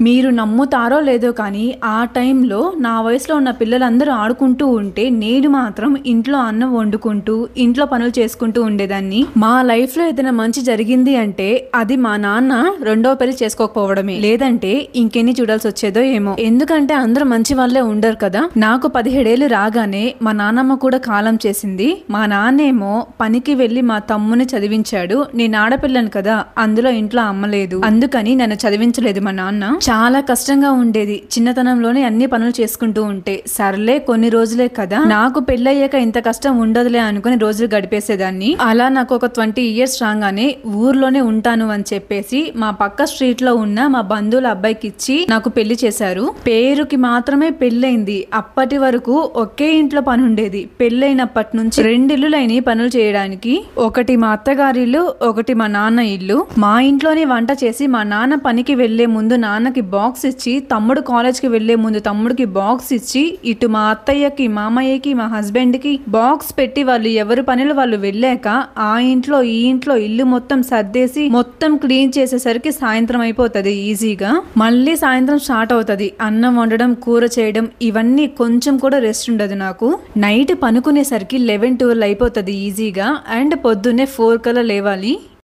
మీరు నమ్ముతారో లేదో కానీ ఆ టైంలో నా వయసులో ఉన్న పిల్లలందరూ ఆడుకుంటూ ఉంటే నేను మాత్రం ఇంట్లో అన్నం వండుకుంటూ ఇంట్లో పనులు చేసుకుంటూ ఉండేదాన్ని. మా లైఫ్ లో ఏదైనా మంచి జరిగింది అంటే అది మా నాన్న రెండో పెళ్లి చేసుకోకపోవడమే, లేదంటే ఇంకెన్ని చూడాల్సి వచ్చేదో ఏమో. ఎందుకంటే అందరూ మంచి వాళ్ళే ఉండరు కదా. నాకు 17 ఏళ్ళు రాగానే మా నాన్నమ్మ కూడా కాలం చేసింది. మా నాన్నేమో పనికి వెళ్లి మా తమ్ముని చదివించాడు. నేను ఆడపిల్లను కదా, అందులో ఇంట్లో అమ్మలేదు, అందుకని నన్ను చదివించలేదు మా నాన్న. చాలా కష్టంగా ఉండేది చిన్నతనంలోనే అన్ని పనులు చేసుకుంటూ ఉంటే. సర్లే కొన్ని రోజులే కదా, నాకు పెళ్ళయ్యాక ఇంత కష్టం ఉండదులే అనుకుని రోజులు గడిపేసేదాన్ని. అలా నాకు ఒక 20 ఇయర్స్ రాగానే ఊర్లోనే ఉంటాను అని చెప్పేసి మా పక్క స్ట్రీట్ లో ఉన్న మా బంధువుల అబ్బాయికి ఇచ్చి నాకు పెళ్లి చేశారు. పేరుకి మాత్రమే పెళ్ళైంది. అప్పటి వరకు ఒకే ఇంట్లో పని ఉండేది. పెళ్ళైనప్పటి నుంచి 2 ఇల్లులైన పనులు చేయడానికి. ఒకటి మా అత్తగారి ఇల్లు, ఒకటి మా నాన్న ఇల్లు. మా ఇంట్లోనే వంట చేసి మా నాన్న పనికి వెళ్లే ముందు నాన్నకి బాక్స్ ఇచ్చి, తమ్ముడు కాలేజ్ కి వెళ్లే ముందు తమ్ముడికి బాక్స్ ఇచ్చి, ఇటు మా అత్తయ్యకి మామయ్యకి మా హస్బెండ్ కి బాక్స్ పెట్టి వాళ్ళు ఎవరి పనులు వాళ్ళు వెళ్ళాక ఆ ఇంట్లో ఈ ఇంట్లో ఇల్లు మొత్తం సర్దేసి మొత్తం క్లీన్ చేసేసరికి సాయంత్రం అయిపోతుంది ఈజీగా. మళ్ళీ సాయంత్రం స్టార్ట్ అవుతుంది అన్నం వండడం, కూర చేయడం. ఇవన్నీ కొంచెం కూడా రెస్ట్ ఉండదు నాకు. నైట్ పనుకునేసరికి 11-12 అయిపోతుంది ఈజీగా. అండ్ పొద్దున్నే 4 కల్లా లేవాలి.